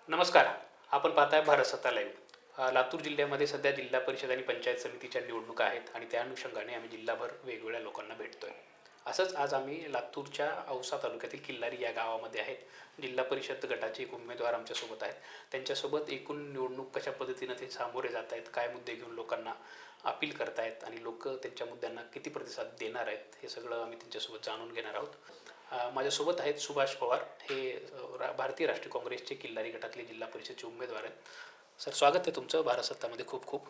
नमस्कार. आपण पाहताय भारत सत्ता लाईव्ह. लातूर जिल्ह्यामध्ये सध्या जिल्हा परिषद आणि पंचायत समितीच्या निवडणुका आहेत आणि त्या अनुषंगाने आम्ही जिल्हाभर वेगवेगळ्या लोकांना भेटतोय. असंच आज आम्ही लातूरच्या औसा तालुक्यातील किल्लारी या गावामध्ये आहेत. जिल्हा परिषद गटाचे एक उमेदवार आमच्यासोबत आहेत. त्यांच्यासोबत एकूण निवडणूक कशा पद्धतीनं ते सामोरे जात आहेत, काय मुद्दे घेऊन लोकांना अपील करतायत आणि लोक त्यांच्या मुद्द्यांना किती प्रतिसाद देणार आहेत, हे सगळं आम्ही त्यांच्यासोबत जाणून घेणार आहोत. माझ्यासोबत आहेत सुभाष पवार, हे भारतीय राष्ट्रीय काँग्रेसचे किल्लारी गटातले जिल्हा परिषदचे उमेदवार आहेत. सर, स्वागत आहे तुमचं भारत सत्तामध्ये. खूप खूप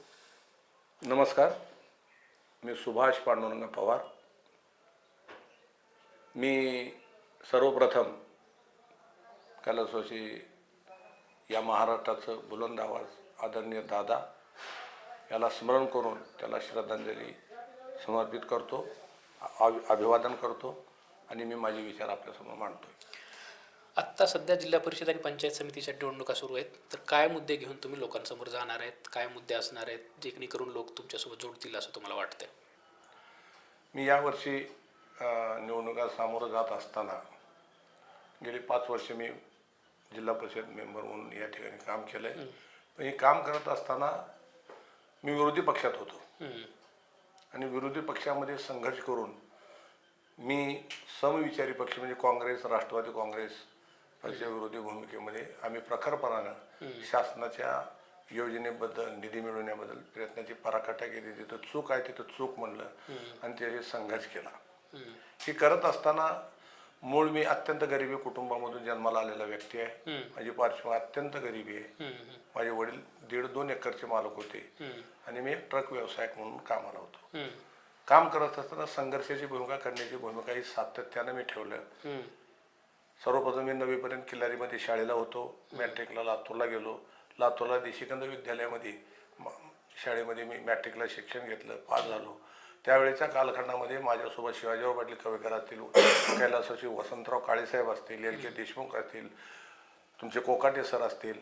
नमस्कार. मी सुभाष पांडुरंग पवार. मी सर्वप्रथम कैलासवासी या महाराष्ट्राचं बुलंद आवाज आदरणीय दादा याला स्मरण करून त्याला श्रद्धांजली समर्पित करतो, अभिवादन करतो आणि मी माझे विचार आपल्यासमोर मांडतोय. आत्ता सध्या जिल्हा परिषद आणि पंचायत समितीच्या निवडणुका सुरू आहेत, तर काय मुद्दे घेऊन तुम्ही लोकांसमोर जाणार आहेत, काय मुद्दे असणार आहेत जेणेकरून लोक तुमच्यासोबत जोडतील असं तुम्हाला वाटतंय? मी यावर्षी निवडणुका सामोरं जात असताना गेली 5 वर्ष मी जिल्हा परिषद मेंबर म्हणून या ठिकाणी काम केलं आहे. पण हे काम करत असताना मी विरोधी पक्षात होतो आणि विरोधी पक्षामध्ये संघर्ष करून मी समविचारी पक्ष म्हणजे काँग्रेस, राष्ट्रवादी काँग्रेस पक्षाच्या विरोधी भूमिकेमध्ये आम्ही प्रखरपणानं शासनाच्या योजनेबद्दल, निधी मिळवण्याबद्दल प्रयत्नाची पराकाठा केली. तिथं चूक आहे तिथं चूक म्हणलं आणि त्याचे संघर्ष केला. हे करत असताना मूळ मी अत्यंत गरिबी कुटुंबामधून जन्माला आलेला व्यक्ती आहे. माझी पार्श्वभूमी अत्यंत गरिबी आहे. माझे वडील 1.5-2 एकरचे मालक होते आणि मी एक ट्रक व्यावसायिक म्हणून कामाला होतो. काम करत असताना संघर्षाची भूमिका करण्याची भूमिका ही सातत्यानं मी ठेवलं. सर्वप्रथम मी 9वीपर्यंत किल्लारीमध्ये शाळेला होतो. मॅट्रिकला लातूरला गेलो. लातूरला देशिकंद विद्यालयामध्ये शाळेमध्ये मी मॅट्रिकला शिक्षण घेतलं, पास झालो. त्यावेळेच्या कालखंडामध्ये माझ्यासोबत शिवाजीराव पाटील कवेकर असतील, कैलासवासी वसंतराव काळेसाहेब असतील, LK देशमुख असतील, तुमचे कोकाटे सर असतील,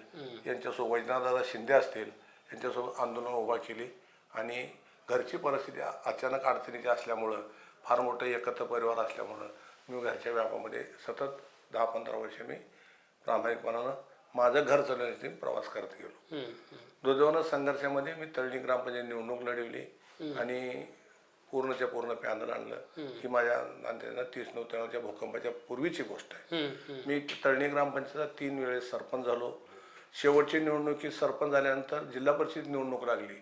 यांच्यासोबत वैजनाथदादा शिंदे असतील, यांच्यासोबत आंदोलन उभा केली. आणि घरची परिस्थिती अचानक अडचणीची असल्यामुळं, फार मोठं एकत्र परिवार असल्यामुळं मी घरच्या व्यापामध्ये सतत 10-15 वर्ष मी प्रामाणिकपणानं माझं घर चालवण्यासाठी प्रवास करत गेलो. दुर्दैवानं संघर्षामध्ये मी तळणी ग्रामपंचायत निवडणूक लढवली आणि पूर्णच्या पूर्ण पॅनल आणलं. ही माझ्या नांदेडला 30-93च्या भूकंपाच्या पूर्वीची गोष्ट आहे. मी तळणी ग्रामपंचायतचा 3 वेळेस सरपंच झालो. शेवटची निवडणुकीत सरपंच झाल्यानंतर जिल्हा परिषद निवडणूक लागली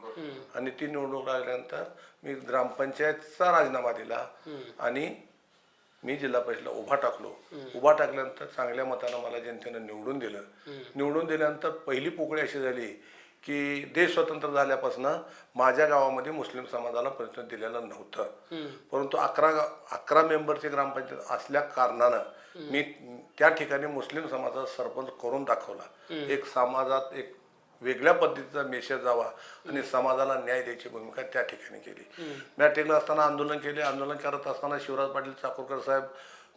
आणि ती निवडणूक लागल्यानंतर मी ग्रामपंचायतचा राजीनामा दिला आणि मी जिल्हा परिषदला उभा टाकल्यानंतर चांगल्या मतानं मला जनतेनं निवडून दिलं. निवडून दिल्यानंतर पहिली पोकळी अशी झाली की देश स्वतंत्र झाल्यापासून माझ्या गावामध्ये मुस्लिम समाजाला प्रतिनिधित्व दिलेलं नव्हतं. परंतु 11 मेंबरची ग्रामपंचायत असल्या कारणानं मी त्या ठिकाणी मुस्लिम समाजाचा सरपंच करून दाखवला. एक समाजात एक वेगळ्या पद्धतीचा मेसेज जावा आणि समाजाला न्याय द्यायची भूमिका त्या ठिकाणी केली. मॅट्रिकला असताना आंदोलन केले. आंदोलन करत असताना शिवराज पाटील चाकूरकर साहेब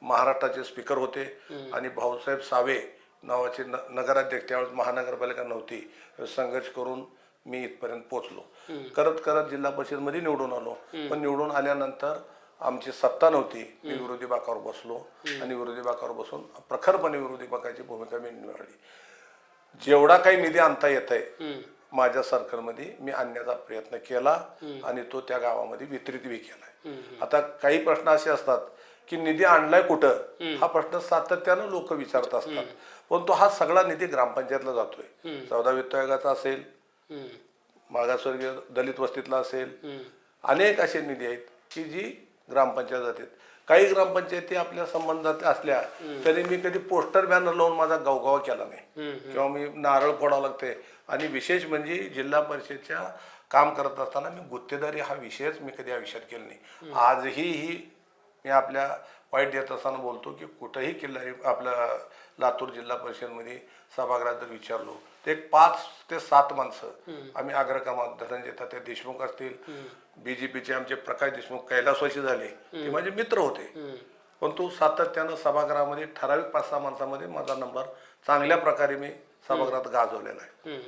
महाराष्ट्राचे स्पीकर होते आणि भाऊसाहेब सावे नावाचे नगराध्यक्ष, त्यावेळेस महानगरपालिका नव्हती. संघर्ष करून मी इथपर्यंत पोचलो. करत करत जिल्हा परिषदमध्ये निवडून आलो. पण निवडून आल्यानंतर आमची सत्ता नव्हती. मी विरोधी बाकावर बसलो आणि विरोधी बाकावर बसून प्रखरपणे विरोधी बाकाची भूमिका मी निवडली. जेवढा काही निधी आणता येत आहे माझ्या सर्कलमध्ये मी आणण्याचा प्रयत्न केला आणि तो त्या गावामध्ये वितरित बी केलाय. आता काही प्रश्न असे असतात की निधी आणलाय कुठं, हा प्रश्न सातत्यानं लोक विचारत असतात. पण तो हा सगळा निधी ग्रामपंचायतला जातोय. 14 वित्त आयोगाचा असेल, मागासवर्गीय दलित वस्तीतला असेल, अनेक असे निधी आहेत की जी ग्रामपंचायत जातात. काही ग्रामपंचायती आपल्या संबंधात असल्या तरी मी कधी पोस्टर बॅनर लावून माझा गावगावा केला नाही किंवा मी नारळ फोडावं लागते. आणि विशेष म्हणजे जिल्हा परिषदच्या काम करत असताना मी गुत्तेदारी हा विषयच मी कधी आयुष्यात केला नाही. आजही मी आपल्या वाईट देत असताना बोलतो की कुठंही किल्लारी आपल्या लातूर जिल्हा परिषदमध्ये सभागृहात जर विचारलो तर 5 ते 7 माणसं आम्ही अग्रक्रमात, धनंजय तात्या देशमुख असतील, BJPचे आमचे प्रकाश देशमुख कैलासवासी झाले, ते माझे मित्र होते. परंतु सातत्यानं सभागृहामध्ये ठराविक 5-6 माणसामध्ये माझा नंबर चांगल्या प्रकारे मी सभागृहात गाजवलेला आहे.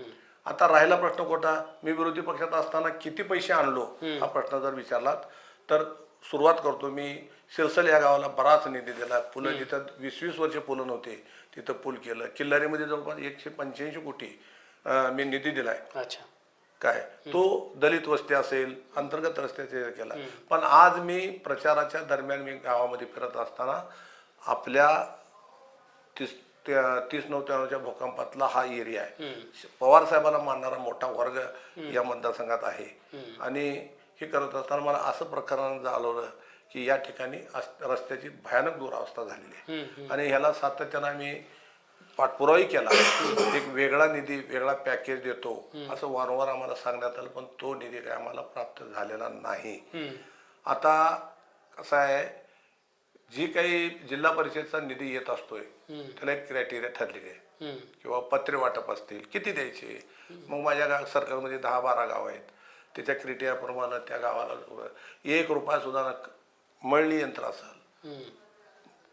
आता राहिला प्रश्न कोणता, मी विरोधी पक्षात असताना किती पैसे आणलो हा प्रश्न जर विचारलात तर सुरुवात करतो. मी शिरसल या गावाला बराच निधी दिला. पुलं जिथं 20-20 वर्ष पुलं नव्हते तिथं पूल केलं. किल्लारीमध्ये जवळपास 185 कोटी मी निधी दिलाय. अच्छा. काय तो दलित वस्ती असेल, अंतर्गत रस्त्याचे केला. पण आज मी प्रचाराच्या दरम्यान मी गावामध्ये फिरत असताना आपल्या 30-39च्या भूकंपातला हा एरिया आहे. पवार साहेबांना मानणारा मोठा वर्ग या मतदारसंघात आहे. आणि हे करत असताना मला असं प्रकरण जाणवलं की या ठिकाणी रस्त्याची भयानक दुरावस्था झालेली आहे. आणि ह्याला सातत्यानं आम्ही पाठपुरावाही केला. एक वेगळा निधी, वेगळा पॅकेज देतो असं वारंवार आम्हाला सांगण्यात आलं, पण तो निधी काही आम्हाला प्राप्त झालेला नाही. आता कसं आहे, जी काही जिल्हा परिषदचा निधी येत असतोय त्याला एक क्रायटेरिया ठरलेली आहे, किंवा पत्रे वाटप असतील, किती द्यायचे. मग माझ्या सर्कलमध्ये 10-12 गाव आहेत. त्याच्या क्रायटेरियाप्रमाणे त्या गावाला ₹1 सुद्धा मळणी यंत्र असेल,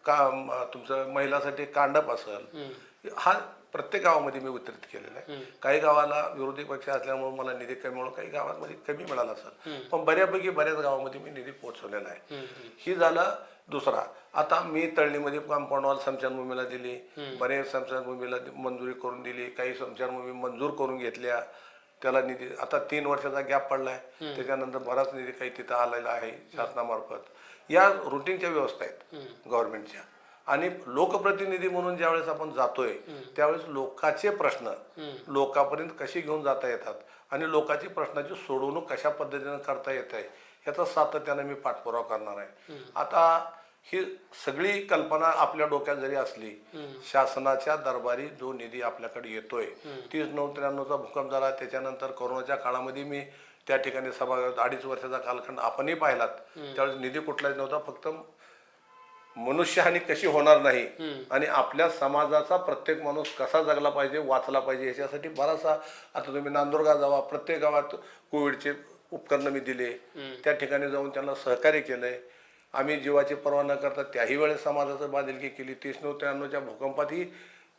का तुमचं महिलासाठी कांडप असेल, हा प्रत्येक गावामध्ये मी वितरित केलेला आहे. काही गावाला विरोधी पक्ष असल्यामुळे मला निधी कमी मिळून काही गावांमध्ये कमी मिळाला असेल, पण बऱ्यापैकी बऱ्याच गावामध्ये मी निधी पोहोचवलेला आहे. ही झाला दुसरा. आता मी तळणीमध्ये कंपाऊंड वॉल स्मशानभूमीला दिली, बरेच स्मशानभूमीला मंजुरी करून दिली, काही स्मशानभूमी मंजूर करून घेतल्या, त्याला निधी आता 3 वर्षाचा गॅप पडलाय. त्याच्यानंतर बराच निधी काही तिथं आलेला आहे शासनामार्फत. या रुटीनच्या व्यवस्था आहेत गव्हर्नमेंटच्या. आणि लोकप्रतिनिधी म्हणून ज्यावेळेस आपण जातोय त्यावेळेस लोकांचे प्रश्न लोकांपर्यंत कशी घेऊन जाता येतात आणि लोकांची प्रश्नाची सोडवणूक कशा पद्धतीने करता येत आहे याचा सातत्याने मी पाठपुरावा करणार आहे. आता ही सगळी कल्पना आपल्या डोक्यात जरी असली, शासनाच्या दरबारी जो निधी आपल्याकडे येतोय, 30-93चा भूकंप झाला, त्याच्यानंतर कोरोनाच्या काळामध्ये मी त्या ठिकाणी सभागृहात 2.5 वर्षाचा कालखंड आपणही पाहिलात. त्यावेळेस निधी कुठलाच नव्हता, फक्त मनुष्यहानी कशी होणार नाही आणि आपल्या समाजाचा प्रत्येक माणूस कसा जगला पाहिजे, वाचला पाहिजे याच्यासाठी बराचसा. आता तुम्ही नांदुरगाव जावा, प्रत्येक गावात कोविडचे उपकरणं मी दिले, त्या ठिकाणी जाऊन त्यांना सहकार्य केलंय. आम्ही जीवाची पर्वा न करता त्याही वेळेस समाजाचं बांधिलकी केली. 30-93च्या भूकंपातही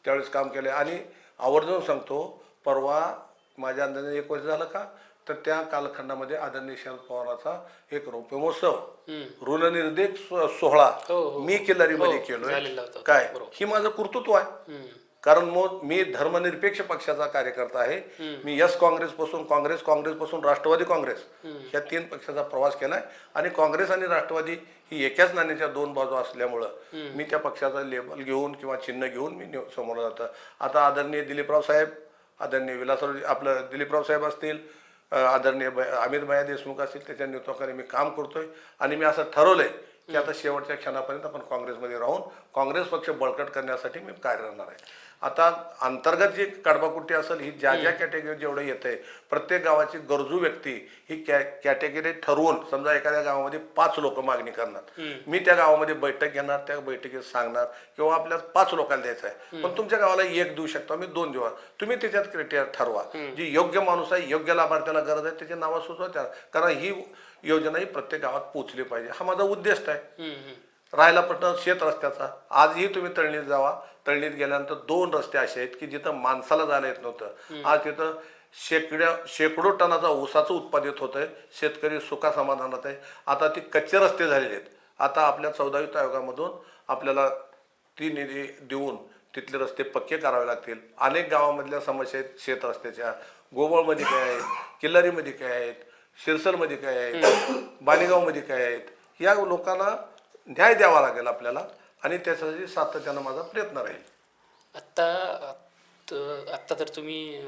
त्यावेळेस काम केलंय. आणि आवर्जून सांगतो, परवा माझ्या अंदाजाने 1 वर्ष झालं का, तर त्या कालखंडामध्ये आदरणीय शरद पवारांचा एक रौप्य महोत्सव, ऋणनिर्देश सोहळा मी किल्लारीमध्ये केलोय. काय ही माझं कर्तृत्व आहे. कारण मग मी धर्मनिरपेक्ष पक्षाचा कार्यकर्ता आहे. मी काँग्रेसपासून राष्ट्रवादी काँग्रेस या 3 पक्षाचा प्रवास केलाय. आणि काँग्रेस आणि राष्ट्रवादी ही एकाच नाण्याच्या 2 बाजू असल्यामुळं मी त्या पक्षाचा लेबल घेऊन किंवा चिन्ह घेऊन मी समोर जातो. आता आदरणीय दिलीपराव साहेब, आदरणीय विलासराव आपलं दिलीपराव साहेब असतील, आदरणीय अमित भाई देशमुख असतील, त्याच्या नेतृत्वाखाली मी काम करतोय. आणि मी असं ठरवलंय की आता शेवटच्या क्षणापर्यंत आपण काँग्रेसमध्ये राहून काँग्रेस पक्ष बळकट करण्यासाठी मी कार्य करणार आहे. आता अंतर्गत जी कडबाकुट्टी असेल, ही ज्या कॅटेगरी जेवढं येत आहे, प्रत्येक गावाची गरजू व्यक्ती ही कॅटेगरी ठरवून, समजा एखाद्या गावामध्ये 5 लोक मागणी करणार, मी त्या गावामध्ये बैठक घेणार, त्या बैठकीत सांगणार किंवा आपल्याला 5 लोकांना द्यायचं आहे, पण तुमच्या गावाला 1 देऊ शकतो, मी 2 देऊ. तुम्ही त्याच्यात क्रायटेरिया ठरवा. जी योग्य माणूस आहे, योग्य लाभार्थ्याला गरज आहे, त्याची नावं सुचवा त्या. कारण ही योजना ही प्रत्येक गावात पोहोचली पाहिजे, हा माझा उद्देश आहे. राहिला प्रश्न शेत रस्त्याचा, आजही तुम्ही तळणीत जावा, तळणीत गेल्यानंतर 2 रस्ते असे आहेत की जिथं माणसाला जायला येत नव्हतं. आज तिथं शेकडो टनाचा ऊसाचं उत्पादित होत आहे. शेतकरी सुखा समाधानात आहे. आता ती कच्चे रस्ते झालेले आहेत. आता आपल्या 14 वित्त आयोगामधून आपल्याला ती निधी देऊन तिथले रस्ते पक्के करावे लागतील. अनेक गावामधल्या समस्या आहेत शेत रस्त्याच्या. गोवळमध्ये काय आहेत, किल्लारीमध्ये काय आहेत, शिरसलमध्ये काय आहेत, बाणेगावमध्ये काय आहेत, या लोकांना न्याय द्यावा लागेल आपल्याला. आणि त्यासाठी सातत्यानं माझा प्रयत्न राहील. आत्ता तर तुम्ही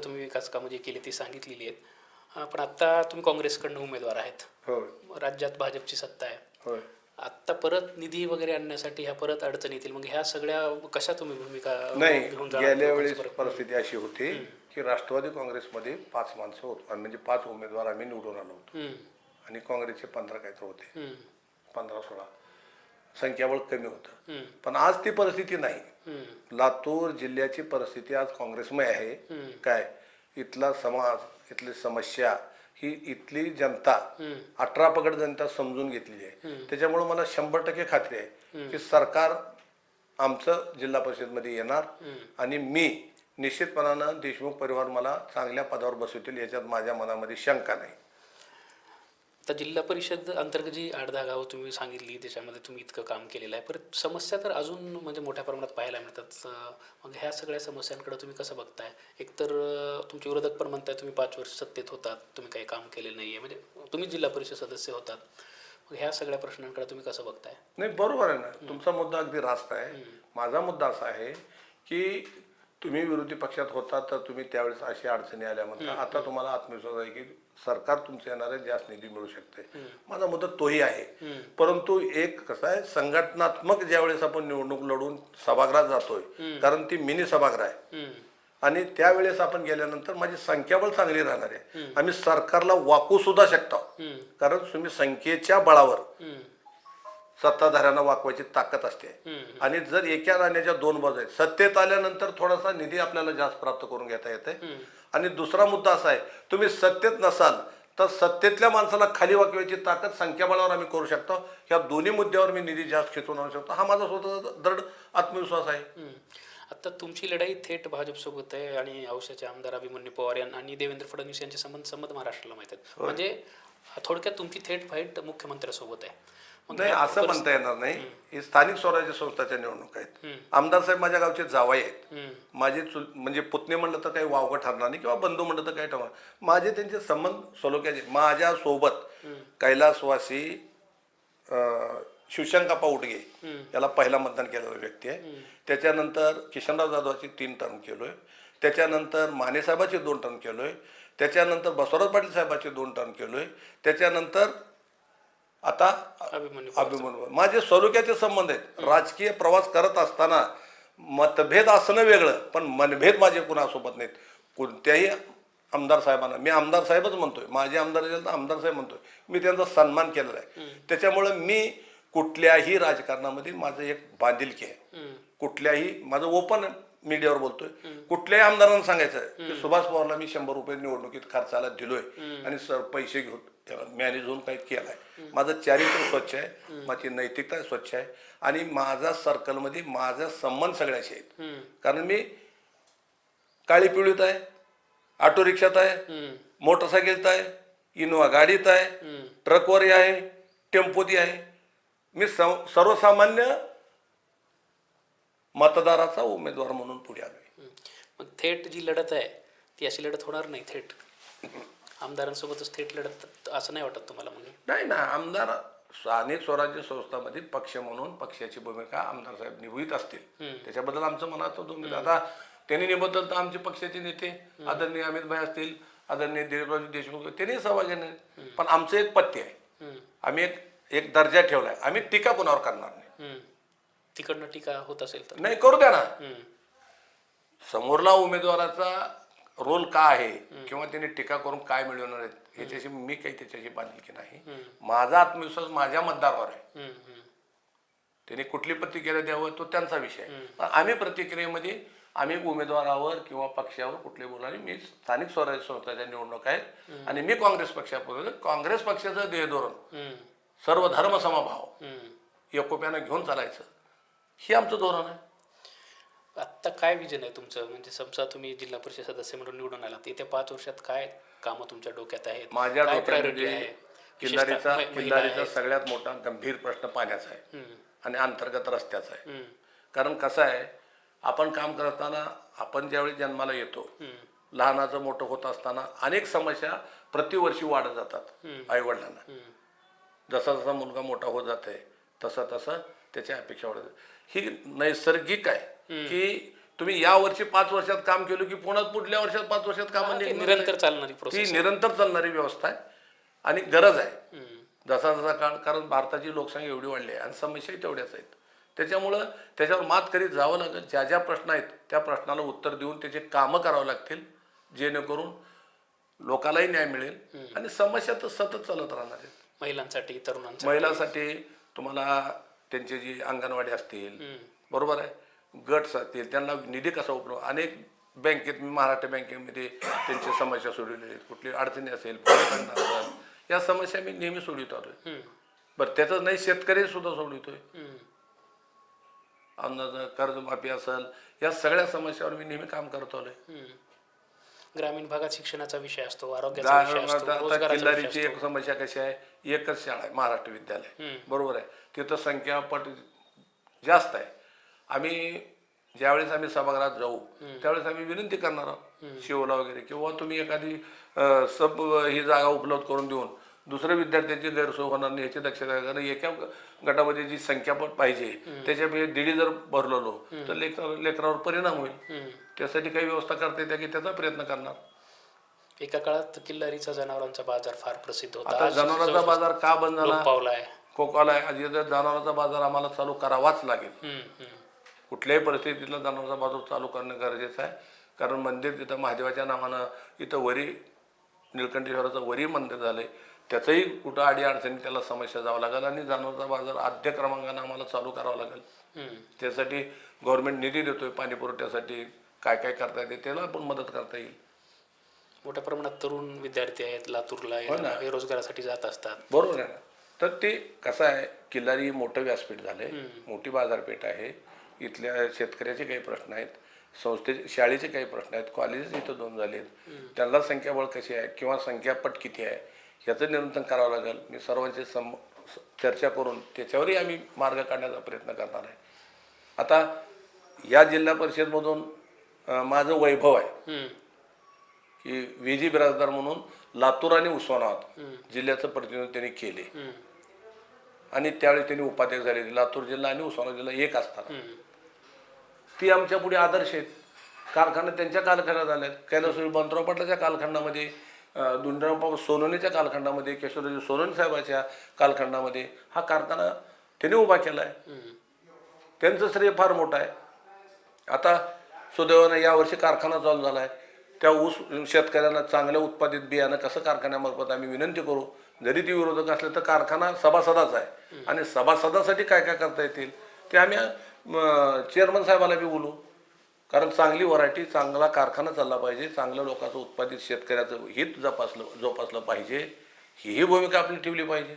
विकास कामं जी केली ती सांगितलेली आहेत, पण आत्ता तुम्ही काँग्रेसकडनं उमेदवार आहेत. होय. राज्यात भाजपची सत्ता आहे. होय. आत्ता परत निधी वगैरे आणण्यासाठी ह्या परत अडचणी येतील, मग ह्या सगळ्या कशा तुम्ही भूमिका नाही, घेऊन गेल्या वेळेस परिस्थिती अशी होती की राष्ट्रवादी काँग्रेसमध्ये 5 माणसं होत, म्हणजे 5 उमेदवार आम्ही निवडून आलो होतो. आणि काँग्रेसचे 15 काहीतरी होते, 15-16 संख्याबळ कमी होतं. पण आज ती परिस्थिती नाही. लातूर जिल्ह्याची परिस्थिती आज काँग्रेसमय आहे. काय इथला समाज, इथली समस्या ही इथली जनता 18 पगड जनता समजून घेतलेली आहे. त्याच्यामुळे मला 100% खात्री आहे की सरकार आमचं जिल्हा परिषदमध्ये येणार आणि मी निश्चितपणानं देशमुख परिवार मला चांगल्या पदावर बसवतील याच्यात माझ्या मनामध्ये शंका नाही. आता जिल्हा परिषद अंतर्गत जी 8-10 गावं तुम्ही सांगितली त्याच्यामध्ये तुम्ही इतकं काम केलेलं आहे, परत समस्या तर अजून म्हणजे मोठ्या प्रमाणात पाहायला मिळतात. मग ह्या सगळ्या समस्यांकडे तुम्ही कसं बघताय? एकतर तुमचे विरोधक पण म्हणताय तुम्ही 5 वर्ष सत्तेत होतात, तुम्ही काही काम केलेलं नाही आहे, म्हणजे तुम्ही जिल्हा परिषद सदस्य होतात. मग ह्या सगळ्या प्रश्नांकडे तुम्ही कसं बघताय? नाही, बरोबर आहे ना, तुमचा मुद्दा अगदी रास्त आहे. माझा मुद्दा असा आहे की तुम्ही विरोधी पक्षात होता तर तुम्ही त्यावेळेस अशी अडचणी आल्या म्हणता. आता तुम्हाला आत्मविश्वास आहे की सरकार तुमचे येणारे जास्त निधी मिळू शकते. माझा मुद्दा तोही आहे. परंतु एक कसं आहे, संघटनात्मक ज्यावेळेस आपण निवडणूक लढून सभागृहात जातोय, कारण ती मिनी सभागृह आहे, आणि त्यावेळेस आपण गेल्यानंतर माझी संख्याबळ चांगली राहणार आहे. आम्ही सरकारला वाकू सुद्धा शकतो, कारण तुम्ही संख्येच्या बळावर सत्ताधाऱ्यांना वाकवायची ताकद असते. आणि जर एका नाण्याच्या दोन बाजू आहेत, सत्तेत आल्यानंतर थोडासा निधी आपल्याला जास्त प्राप्त करून घेता येते. आणि दुसरा मुद्दा असा आहे, तुम्ही सत्तेत नसाल तर सत्तेतल्या माणसाला खाली वाकवायची ताकद संख्याबळावर आम्ही करू शकतो. ह्या दोन्ही मुद्द्यावर मी निधी जास्त खेचून आणू शकतो, हा माझा स्वतःचा दृढ आत्मविश्वास आहे. आता तुमची लढाई थेट भाजपसोबत आहे आणि औशाचे आमदार अभिमन्यू पवार आणि देवेंद्र फडणवीस यांचे संबंध महाराष्ट्राला माहीत आहेत. म्हणजे थोडक्यात तुमची थेट फाईट मुख्यमंत्र्यासोबत आहे. नाही, असं म्हणता येणार नाही. ही स्थानिक स्वराज्य संस्थाच्या निवडणूक आहेत. आमदार साहेब माझ्या गावचे जावई आहेत. माझे म्हणजे पुतणे म्हणलं तर काही वावगं ठरणार नाही, किंवा बंधू म्हणलं तर काही ठरणार. माझे त्यांचे संबंध सलोख्याचे. माझ्या सोबत कैलासवासी शिवशंकप्पा उडगे याला पहिला मतदान केलेला व्यक्ती आहे. त्याच्यानंतर किशनराव जाधवाची 3 टर्म केलोय. त्याच्यानंतर मानेसाहेबाचे 2 टर्म केलोय. त्याच्यानंतर बसवराज पाटील साहेबाचे 2 टर्म केलोय. त्याच्यानंतर आता अभिमन्यू. माझे सलोख्याचे संबंध आहेत. राजकीय प्रवास करत असताना मतभेद असणं वेगळं, पण मनभेद माझे कुणासोबत नाहीत. कोणत्याही आमदार साहेबांना मी आमदार साहेबच म्हणतोय, माझे आमदार असेल तर आमदार साहेब म्हणतोय. मी त्यांचा सन्मान केलेला आहे. त्याच्यामुळे मी कुठल्याही राजकारणामध्ये माझं एक बांधिलकी आहे. कुठल्याही, माझं ओपन मीडियावर बोलतोय, कुठल्याही आमदारांना सांगायचं की सुभाष पवारला मी 100 रुपये निवडणुकीत खर्चाला दिलोय आणि पैसे घेऊन त्याला मॅनेज होऊन काही केलाय. माझं चारित्र्य स्वच्छ आहे, माझी नैतिकता स्वच्छ आहे, आणि माझा सर्कलमध्ये माझा संबंध सगळ्याशी आहेत. कारण मी काळी पिवळीत आहे, ऑटो रिक्षात आहे, मोटरसायकलत आहे, इनोवा गाडीत आहे, ट्रकवरही आहे, टेम्पोती आहे. मी सर्वसामान्य मतदाराचा उमेदवार म्हणून पुढे आलोय. मग थेट जी लढत आहे ती अशी लढत होणार नाही. थेट आमदारांसोबतच थेट लढत असं नाही वाटत तुम्हाला? म्हणजे नाही ना, आमदार स्थानिक स्वराज्य संस्थांमध्ये पक्ष म्हणून पक्षाची भूमिका आमदार साहेब निभवित असतील, त्याच्याबद्दल आमचं मनात दोन. आता त्यांनी निबद्दल तर आमचे पक्षाचे नेते आदरणीय अमित भाई असतील, आदरणीय दिलीपराव देशमुख, त्यांनी सहभागी नाही. पण आमचं एक पथ्य आहे, आम्ही एक दर्जा ठेवलाय. आम्ही टीका कोणावर करणार नाही. तिकडनं टीका होत असेल तर नाही, करू द्या ना. समोरला उमेदवाराचा रोल काय आहे किंवा त्यांनी टीका करून काय मिळवणार आहेत याच्याशी मी काही त्याच्याशी बांधिलकी नाही. माझा आत्मविश्वास माझ्या मतदारावर आहे. त्यांनी कुठली प्रतिक्रिया द्यावं तो त्यांचा विषय आहे. आम्ही प्रतिक्रियेमध्ये आम्ही उमेदवारावर किंवा पक्षावर कुठले बोलणार. मी स्थानिक स्वराज्य संस्थांच्या निवडणूक आहेत आणि मी काँग्रेस पक्षापूर्वी काँग्रेस पक्षाचं ध्येय धोरण सर्व धर्म समभाव एकोप्यानं घेऊन चालायचं, हे आमचं धोरण आहे. आत्ता काय विजन आहे तुमचं? म्हणजे समजा तुम्ही जिल्हा परिषद सदस्य म्हणून निवडून आलात, येत्या 5 वर्षात काय कामं तुमच्या डोक्यात आहेत? माझ्या प्रायोरिटी डोक्यामध्ये आहे? किल्लारीचा सगळ्यात मोठा गंभीर प्रश्न पाण्याचा आहे आणि अंतर्गत रस्त्याचा आहे. कारण कसं आहे, आपण काम करताना आपण ज्यावेळी जन्माला येतो, लहानाचं मोठं होत असताना अनेक समस्या प्रतिवर्षी वाढत जातात आई वडिलांना. जसा जसा मुलगा मोठा होत जाते तसं तसं त्याच्या अपेक्षा वाढत. ही नैसर्गिक आहे की तुम्ही या वर्षी 5 वर्षात काम केलं की पुन्हा पुढल्या वर्षात 5 वर्षात काम निरंतर चालणारी प्रोसेस, ही निरंतर चालणारी व्यवस्था आहे आणि गरज आहे. जसा जसा काळ, कारण भारताची लोकसंख्या एवढी वाढली आहे आणि समस्याही तेवढ्याच आहेत. त्याच्यामुळं त्याच्यावर मात करीत जावं लागेल. ज्या ज्या प्रश्न आहेत त्या प्रश्नाला उत्तर देऊन त्याचे कामं करावं लागतील, जेणेकरून लोकांनाही न्याय मिळेल आणि समस्या तर सतत चालत राहणार आहेत. महिलांसाठी, तरुणांसाठी, महिलांसाठी तुम्हाला त्यांचे जी अंगणवाडी असतील, बरोबर आहे, गट्स असतील, त्यांना निधी कसा उपलब्ध. अनेक बँकेत, मी महाराष्ट्र बँकेमध्ये त्यांच्या समस्या सोडवलेल्या आहेत. कुठली अडचणी असेल, असेल, या समस्या मी नेहमी सोडवित आलोय. बरं, त्याचं नाही शेतकरी सुद्धा सोडवितोय. कर्जमाफी असेल, या सगळ्या समस्यावर मी नेहमी काम करत आलोय. ग्रामीण भागात शिक्षणाचा विषय असतो, आरोग्याचा विषय असतो, आता रोजगाराचा किल्लारीची विषय एक असतो. समस्या कशी आहे, एकच शाळा आहे महाराष्ट्र विद्यालय, बरोबर आहे. तिथं संख्यापट जास्त आहे. आम्ही ज्यावेळेस आम्ही सभागृहात जाऊ त्यावेळेस आम्ही विनंती करणार आहोत शिवला वगैरे, किंवा तुम्ही एखादी सब ही जागा उपलब्ध करून देऊन दुसऱ्या विद्यार्थ्यांची गैरसोय होणार नाही याची दक्षता घ्या. कारण एका गटामध्ये जी संख्यापट पाहिजे त्याच्यापेक्षा दीडी जर भरलेलो तर लेकरावर परिणाम होईल. त्यासाठी काही व्यवस्था करता येते की त्याचा प्रयत्न करणार. एका काळात किल्लारीचा जनावरांचा बाजार फार प्रसिद्ध होता. आता आज जनावरांचा बाजार का बंद झाला, लोप पावलाय. कोकाला आहे. आधी तर जनावरांचा बाजार आम्हाला चालू करावाच लागेल. हम्म, हम्म. कुठल्याही परिस्थितीतला जनावरांचा बाजार चालू करणं गरजेचं आहे. कारण मंदिर तिथं महादेवाच्या नावानं इथं वरी निळकंठेश्वराचं वरी मंदिर झालंय, त्याचंही कुठं अडी अडचणी त्याला समस्या जावं लागेल आणि जनावरांचा बाजार आद्य क्रमांकानं आम्हाला चालू करावा लागेल. त्यासाठी गव्हर्नमेंट निधी देतोय पाणी पुरवठ्यासाठी, काय काय करता येते त्याला पण मदत करता येईल. मोठ्या प्रमाणात तरुण विद्यार्थी आहेत लातूरला, हे रोजगारासाठी जात असतात. बरोबर आहे ना. तर ते कसं आहे, किल्लारी मोठं व्यासपीठ झालंय, मोठी बाजारपेठ आहे. इथल्या शेतकऱ्याचे काही प्रश्न आहेत, संस्थेचे शाळेचे काही प्रश्न आहेत, कॉलेजेस इथं 2 झालेत, त्यांना संख्याबळ कशी आहे किंवा संख्यापट किती आहे याचं निरंतर करावं लागेल. मी सर्वांची चर्चा करून त्याच्यावरही आम्ही मार्ग काढण्याचा प्रयत्न करणार आहे. आता या जिल्हा परिषदमधून माझं वैभव आहे की विजी बिराजदार म्हणून लातूर आणि उस्मानाबाद जिल्ह्याचं प्रतिनिधित्व त्यांनी केले आणि त्यावेळी त्यांनी उपाध्यक्ष झाले. लातूर जिल्हा आणि उस्मानाबाद जिल्हा एक असताना ती आमच्या पुढे आदर्श आहेत. कारखाने त्यांच्या कालखंडात झाल्यात. कैलासवासी बंडराव पाटलाच्या कालखंडामध्ये, धुंडराव सोनवणेच्या कालखंडामध्ये, केशवराव सोनवणे साहेबाच्या कालखंडामध्ये हा कारखाना त्यांनी उभा केला आहे. त्यांचं श्रेय फार मोठं आहे. आता सुदैवानं यावर्षी कारखाना चालू झाला आहे. त्या ऊस शेतकऱ्यांना चांगल्या उत्पादित बियाणं कसं कारखान्यामार्फत आम्ही विनंती करू. जरी ती विरोधक असले तर कारखाना सभासदाचा आहे आणि सभासदासाठी काय काय करता येतील ते आम्ही चेअरमन साहेबाला बी बोलू. कारण चांगली व्हरायटी, चांगला कारखाना चालला पाहिजे, चांगल्या लोकांचं उत्पादित शेतकऱ्याचं हित जोपासलं पाहिजे, ही भूमिका आपली ठेवली पाहिजे.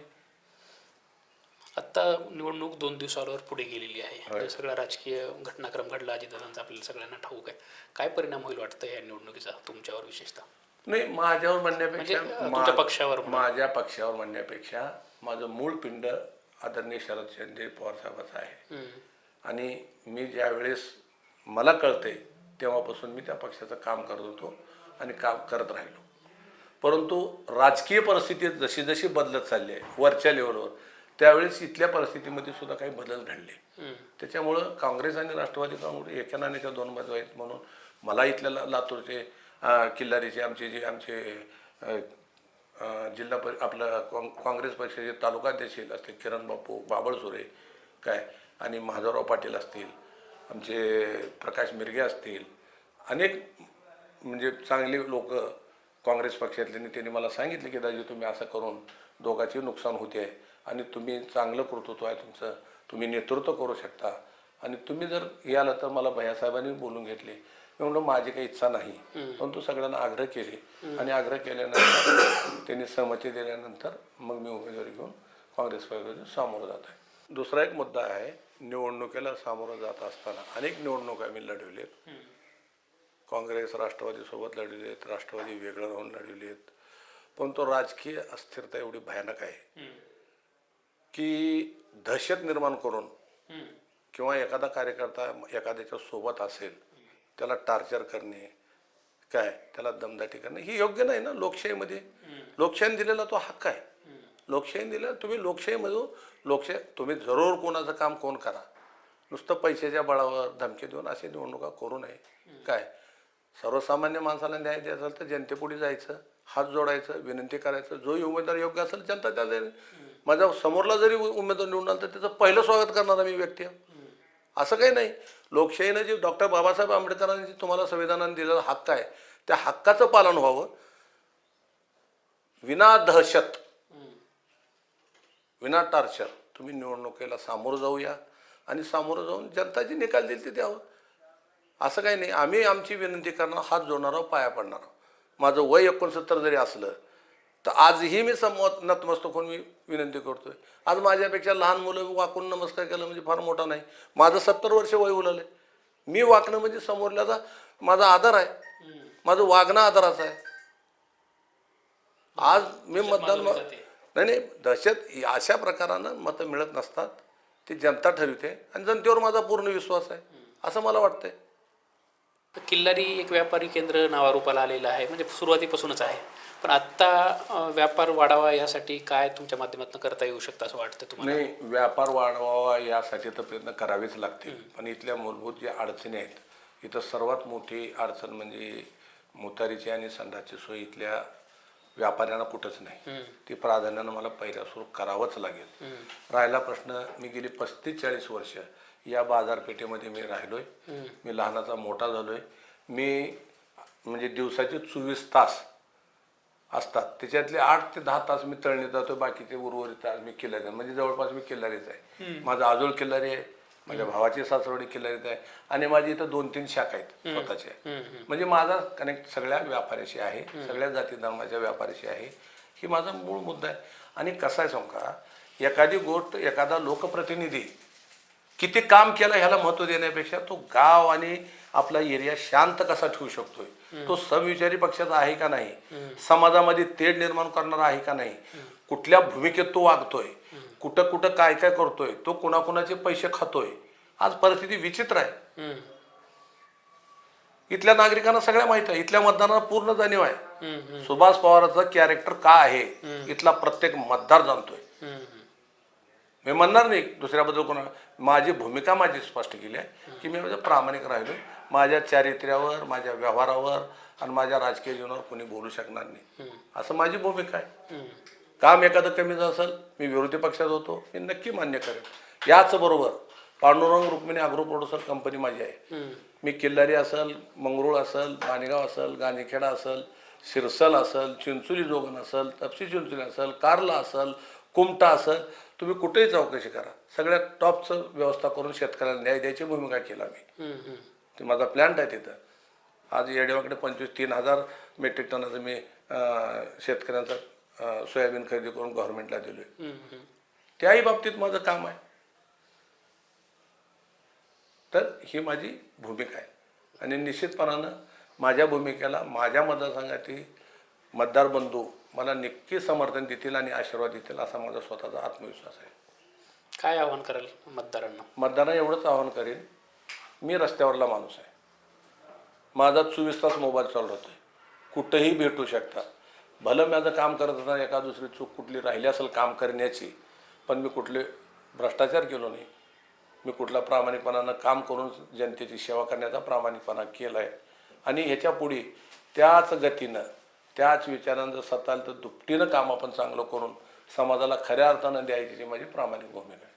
आता निवडणूक 2 दिवसावर पुढे गेलेली आहे. सगळा राजकीय घटनाक्रम घडला अजितदादांचा आपल्याला सगळ्यांना ठाऊक आहे. काय परिणाम होईल वाटतं या निवडणुकीचा तुमच्यावर विशेषतः? नाही, माझ्यावर म्हणण्यापेक्षा तुमच्या पक्षावर माझ्या पक्षावर म्हणण्यापेक्षा माझं मूळ पिंड आदरणीय शरदचंद्र पवार साहेबाचं आहे. आणि मी ज्या वेळेस मला कळतंय तेव्हापासून मी त्या पक्षाचं काम करत होतो आणि काम करत राहिलो. परंतु राजकीय परिस्थिती जशी जशी बदलत चालली आहे वरच्या लेवलवर, त्यावेळेस इथल्या परिस्थितीमध्ये सुद्धा काही बदल घडले. त्याच्यामुळं काँग्रेस आणि राष्ट्रवादी काँग्रेस एका नाण्याच्या 2 बाजू आहेत. म्हणून मला इथल्या लातूरचे किल्लारीचे आमचे जिल्हा आपलं काँग्रेस पक्षाचे तालुकाध्यक्ष असते किरण बापू बाबळसुरे काय, आणि महादेवराव पाटील असतील, आमचे प्रकाश मिरगे असतील, अनेक म्हणजे चांगले लोक काँग्रेस पक्षातले, त्यांनी मला सांगितले की दाजी तुम्ही असं करून दोघांचे नुकसान होते आणि तुम्ही चांगलं कर्तृत्व आहे तुमचं, तुम्ही नेतृत्व करू शकता आणि तुम्ही जर याला तर मला भैयासाहेबांनी बोलून घेतले. मी म्हणलं माझी काही इच्छा नाही, परंतु सगळ्यांना आग्रह केले आणि आग्रह केल्यानंतर त्यांनी सहमती दिल्यानंतर मग मी उमेदवारी घेऊन काँग्रेस पक्षाला सामोरं जात आहे. दुसरा एक मुद्दा आहे, निवडणुकीला सामोरं जात असताना अनेक निवडणुका मी लढवलेत. काँग्रेस राष्ट्रवादीसोबत लढवलेत, राष्ट्रवादी वेगळं राहून लढवलेत. पण तो राजकीय अस्थिरता एवढी भयानक आहे की दहशत निर्माण करून किंवा एखादा कार्यकर्ता एखाद्याच्या सोबत असेल त्याला टार्चर करणे, काय त्याला दमदाटी करणे, ही योग्य नाही ना. लोकशाहीमध्ये लोकशाहीने दिलेला तो हक्क आहे. लोकशाहीने दिला, तुम्ही लोकशाही तुम्ही जरूर कोणाचं काम कोण करा, नुसतं पैशाच्या बळावर धमकी देऊन असे निवडणुका करू नये. काय सर्वसामान्य माणसाला न्याय द्यायचा असेल तर जनतेपुढे जायचं, हात जोडायचं, विनंती करायचं. जो उमेदवार योग्य असेल जनता त्याला, माझ्या समोरला जरी उमेदवार निवडून आला तर त्याचं पहिलं स्वागत करणारा मी व्यक्ती आहे. असं काही नाही. लोकशाहीनं जे डॉक्टर बाबासाहेब आंबेडकरांनी जे तुम्हाला संविधानाने दिलेला हक्क आहे त्या हक्काचं पालन व्हावं, विना दहशत, विना टार्चर तुम्ही निवडणुकीला सामोरं जाऊया आणि सामोरं जाऊन जनता जे निकाल देईल ते द्यावं. असं काही नाही. आम्ही आमची विनंती करणार, हात जोडणार, पाया पडणार. माझं वय 69 जरी असलं तर आजही मी नतमस्तक होऊन मी विनंती करतोय. आज माझ्यापेक्षा लहान मुलं वाकून नमस्कार केलं म्हणजे फार मोठा नाही. माझं 70 वर्ष वय उलले, मी वाकणं म्हणजे समोरल्याचा माझा आदर आहे. माझं वागणं आदराचं आहे. आज मी मतदान नाही नाही दहशत अशा प्रकारानं मतं मिळत नसतात. ती जनता ठरवते आणि जनतेवर माझा पूर्ण विश्वास आहे असं मला वाटतंय. किल्लारी एक व्यापारी केंद्र नावारूपाला आलेलं आहे, म्हणजे सुरुवातीपासूनच आहे. पण आत्ता व्यापार वाढावा यासाठी काय तुमच्या माध्यमातून करता येऊ शकतं असं वाटतं तुम्हाला? नाही, व्यापार वाढवावा यासाठी तर प्रयत्न करावेच लागतील. पण इथल्या मूलभूत ज्या अडचणी आहेत, इथं सर्वात मोठी अडचण म्हणजे मुतारीची आणि संडासची सोय इथल्या व्यापाऱ्यांना कुठंच नाही. ती प्राधान्यानं मला पहिल्या सुरू करावंच लागेल. राहिला प्रश्न, मी गेली 35-40 वर्ष या बाजारपेठेमध्ये मी राहिलोय. मी लहानाचा मोठा झालोय. मी म्हणजे दिवसाचे 24 तास असतात, त्याच्यातले 8 ते 10 तास मी तळणीत जातो, बाकीचे उर्वरित तास मी किल्लारी, म्हणजे जवळपास मी किल्लारीच आहे. माझा आजोळ किल्लारी आहे, माझ्या भावाची सासवडी किल्लारीत आहे आणि माझी इथं 2-3 शाखा आहेत स्वतःच्या. म्हणजे माझा कनेक्ट सगळ्या व्यापाऱ्याशी आहे, सगळ्या जाती धर्माच्या व्यापाऱ्याशी आहे. ही माझा मूळ मुद्दा आहे. आणि कसा आहे सांगू का, एखादी गोष्ट एखादा लोकप्रतिनिधी किती काम केलं ह्याला महत्त्व देण्यापेक्षा तो गाव आणि आपला एरिया शांत कसा ठेवू शकतोय, तो समविचारी पक्षाचा आहे का नाही, समाजामध्ये तेढ निर्माण करणारा आहे का नाही, कुठल्या भूमिकेत तो वागतोय, कुठं कुठं काय काय करतोय, तो कुणाकुणाचे पैसे खातोय. आज परिस्थिती विचित्र आहे. इथल्या नागरिकांना सगळ्या माहिती आहे, इथल्या मतदारांना पूर्ण जाणीव आहे. सुभाष पवारांचं कॅरेक्टर काय आहे इथला प्रत्येक मतदार जाणतोय. मी म्हणणार नाही दुसऱ्याबद्दल कोणा, माझी भूमिका माझी स्पष्ट केली आहे की मी माझं प्रामाणिक राहिलो. माझ्या चारित्र्यावर, माझ्या व्यवहारावर आणि माझ्या राजकीय जीवनावर कोणी बोलू शकणार नाही, असं माझी भूमिका आहे. काम एखादं कमी असेल, मी विरोधी पक्षात होतो, मी नक्की मान्य करेन. याच बरोबर Pandurang Rukmini agro producer company माझी आहे. मी किल्लारी असेल, मंगरूळ असेल, माणगाव असेल, गांधीखेडा असेल, सिरसल असेल, चिंचोली जोगण असेल, तपसी चिंचोली असेल, कारला असेल, कुमटा असेल, तुम्ही कुठेही चौकशी करा, सगळ्यात टॉपचं व्यवस्था करून शेतकऱ्याला न्याय द्यायची भूमिका केला मी. ते माझा प्लॅन्ट आहे तिथं. आज येडेवाकडे 25-3000 मेट्रिक टनाचं मी शेतकऱ्यांचा सोयाबीन खरेदी करून गव्हर्नमेंटला दिलोय. त्याही बाबतीत माझं काम आहे. तर ही माझी भूमिका आहे आणि निश्चितपणानं माझ्या भूमिकेला माझ्या मतदारसंघातील मतदार बंधू मला नक्की समर्थन देतील आणि आशीर्वाद देतील असा माझा स्वतःचा आत्मविश्वास आहे. काय आव्हान कराल मतदारांना? मतदारांना एवढंच आवाहन करेन, मी रस्त्यावरला माणूस आहे. माझा 24 तास मोबाईल चालू होतोय, कुठंही भेटू शकता. भलं माझं काम करत असताना एका दुसरी चूक कुठली राहिली असेल काम करण्याची, पण मी कुठले भ्रष्टाचार केलो नाही. मी कुठला प्रामाणिकपणानं काम करून जनतेची सेवा करण्याचा प्रामाणिकपणा केला आहे. आणि ह्याच्या पुढे त्याच गतीनं, त्याच विचारानं जर सताल तर दुपटीनं काम आपण चांगलं करून समाजाला खऱ्या अर्थानं द्यायची माझी प्रामाणिक भूमिका आहे.